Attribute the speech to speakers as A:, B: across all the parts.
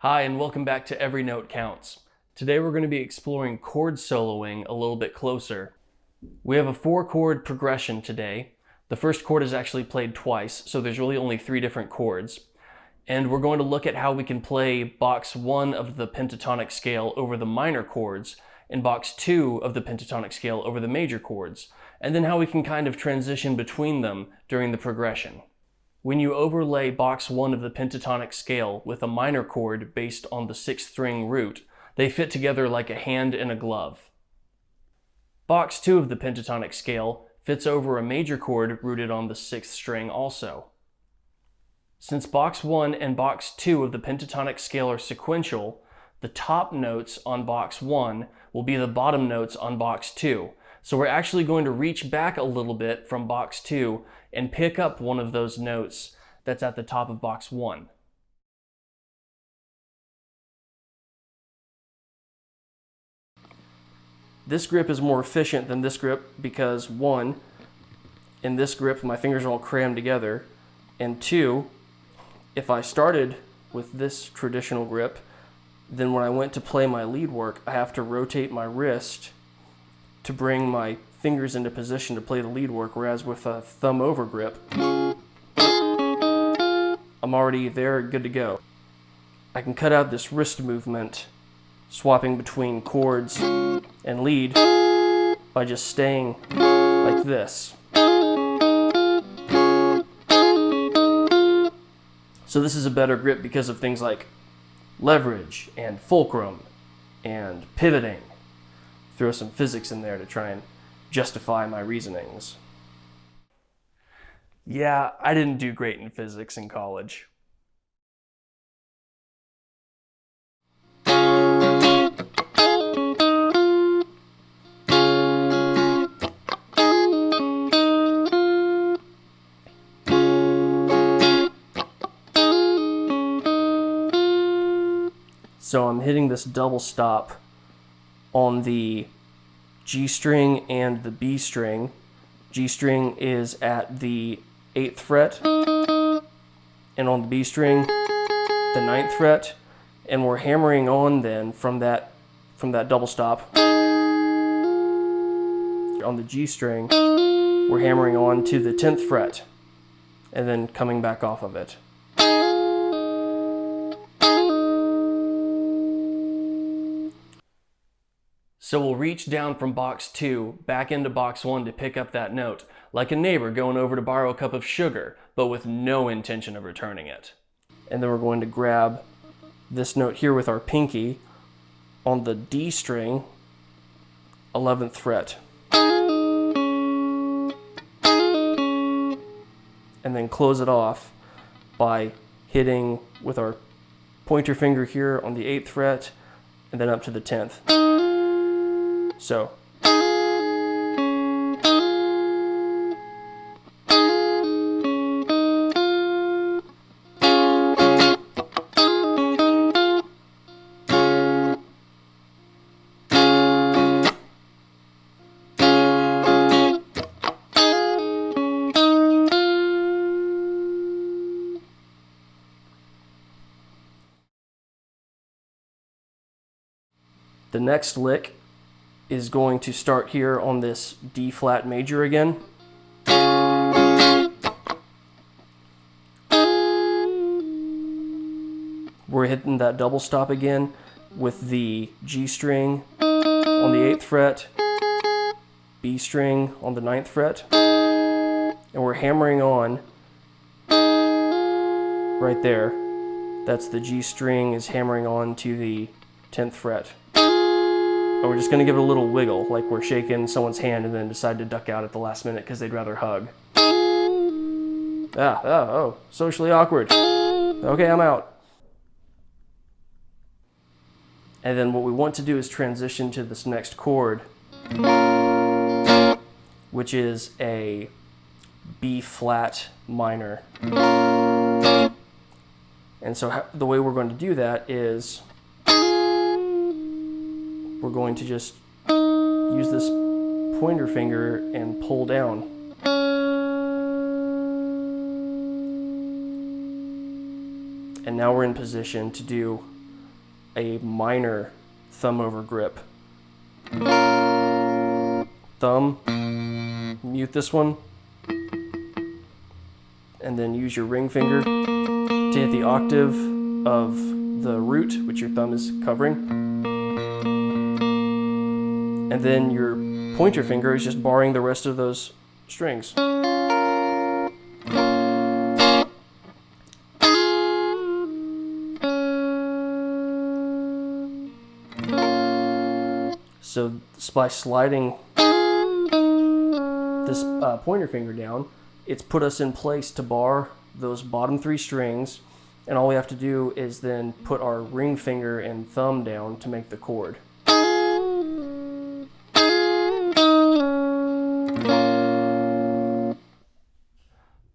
A: Hi, and welcome back to Every Note Counts. Today we're going to be exploring chord soloing a little bit closer. We have a 4-chord progression today. The first chord is actually played twice, so there's really only 3 different chords. And we're going to look at how we can play box 1 of the pentatonic scale over the minor chords, and box 2 of the pentatonic scale over the major chords, and then how we can kind of transition between them during the progression. When you overlay box 1 of the pentatonic scale with a minor chord based on the 6th string root, they fit together like a hand in a glove. Box 2 of the pentatonic scale fits over a major chord rooted on the 6th string also. Since box 1 and box 2 of the pentatonic scale are sequential, the top notes on box 1 will be the bottom notes on box 2. So we're actually going to reach back a little bit from box 2 and pick up one of those notes that's at the top of box 1. This grip is more efficient than this grip because 1, in this grip my fingers are all crammed together, and 2, if I started with this traditional grip, then when I went to play my lead work, I have to rotate my wrist to bring my fingers into position to play the lead work, whereas with a thumb over grip, I'm already there, good to go. I can cut out this wrist movement, swapping between chords and lead by just staying like this. So this is a better grip because of things like leverage and fulcrum and pivoting. Throw some physics in there to try and justify my reasonings. Yeah, I didn't do great in physics in college. So I'm hitting this double stop on the G string and the B string. G string is at the 8th fret, and on the B string, the 9th fret, and we're hammering on then from that double stop. On the G string, we're hammering on to the 10th fret, and then coming back off of it. So we'll reach down from box 2 back into box 1 to pick up that note, like a neighbor going over to borrow a cup of sugar, but with no intention of returning it. And then we're going to grab this note here with our pinky on the D string, 11th fret. And then close it off by hitting with our pointer finger here on the 8th fret and then up to the 10th. So. The next lick is going to start here on this D flat major again. We're hitting that double stop again with the G string on the 8th fret, B string on the 9th fret, and we're hammering on right there. That's the G string is hammering on to the 10th fret. And we're just going to give it a little wiggle, like we're shaking someone's hand and then decide to duck out at the last minute because they'd rather hug. Oh, socially awkward. Okay, I'm out. And then what we want to do is transition to this next chord, which is a B flat minor. And so the way we're going to do that is we're going to just use this pointer finger and pull down. And now we're in position to do a minor thumb over grip. Thumb, mute this one, and then use your ring finger to hit the octave of the root, which your thumb is covering. And then your pointer finger is just barring the rest of those strings. So by sliding this pointer finger down, it's put us in place to bar those bottom 3 strings, and all we have to do is then put our ring finger and thumb down to make the chord.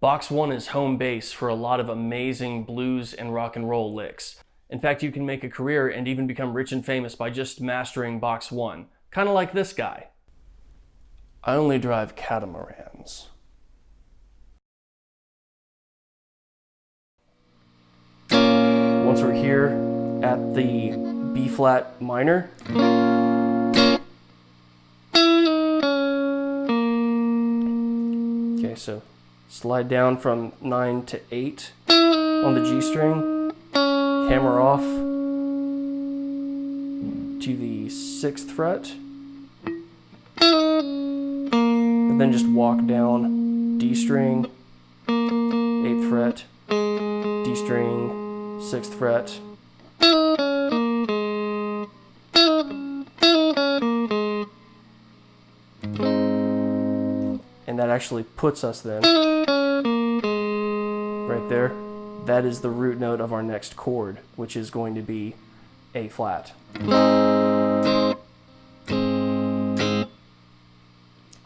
A: Box 1 is home base for a lot of amazing blues and rock and roll licks. In fact, you can make a career and even become rich and famous by just mastering Box 1, kind of like this guy. I only drive catamarans. Once we're here at the B flat minor, okay, so slide down from 9 to 8 on the G string, hammer off to the 6th fret, and then just walk down D string, 8th fret, D string, 6th fret, and that actually puts us then right there. That is the root note of our next chord, which is going to be A flat.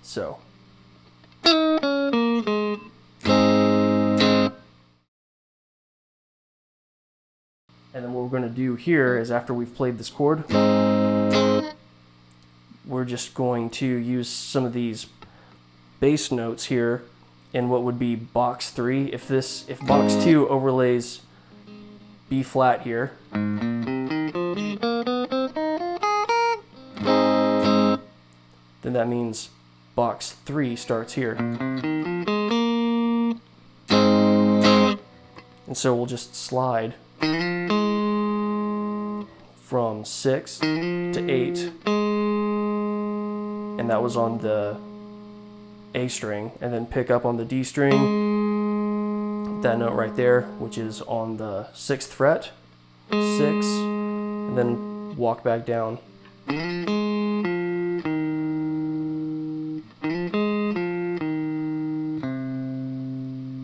A: So. And then what we're going to do here is, after we've played this chord, we're just going to use some of these bass notes here in what would be box 3. If box 2 overlays B flat here, then that means box 3 starts here. And so we'll just slide from 6 to 8, and that was on the A string, and then pick up on the D string, that note right there, which is on the 6th fret, 6, and then walk back down.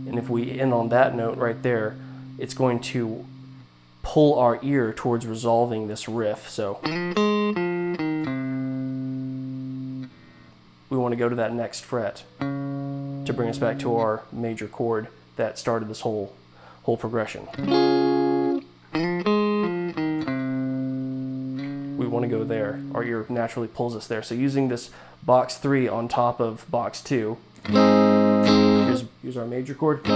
A: And if we end on that note right there, it's going to pull our ear towards resolving this riff. So we want to go to that next fret to bring us back to our major chord that started this whole progression. We want to go there. Our ear naturally pulls us there. So using this box 3 on top of box 2, here's our major chord.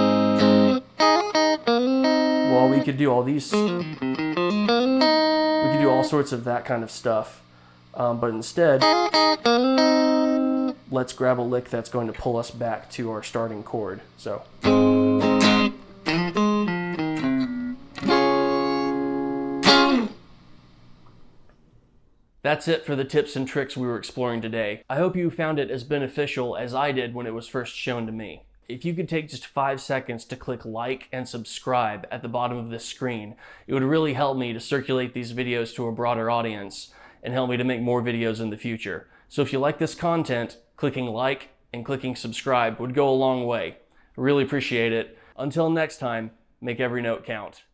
A: Well, we could do all these, we could do all sorts of that kind of stuff, but instead, let's grab a lick that's going to pull us back to our starting chord. So. That's it for the tips and tricks we were exploring today. I hope you found it as beneficial as I did when it was first shown to me. If you could take just 5 seconds to click like and subscribe at the bottom of this screen, it would really help me to circulate these videos to a broader audience and help me to make more videos in the future. So if you like this content, clicking like and clicking subscribe would go a long way. I really appreciate it. Until next time, make every note count.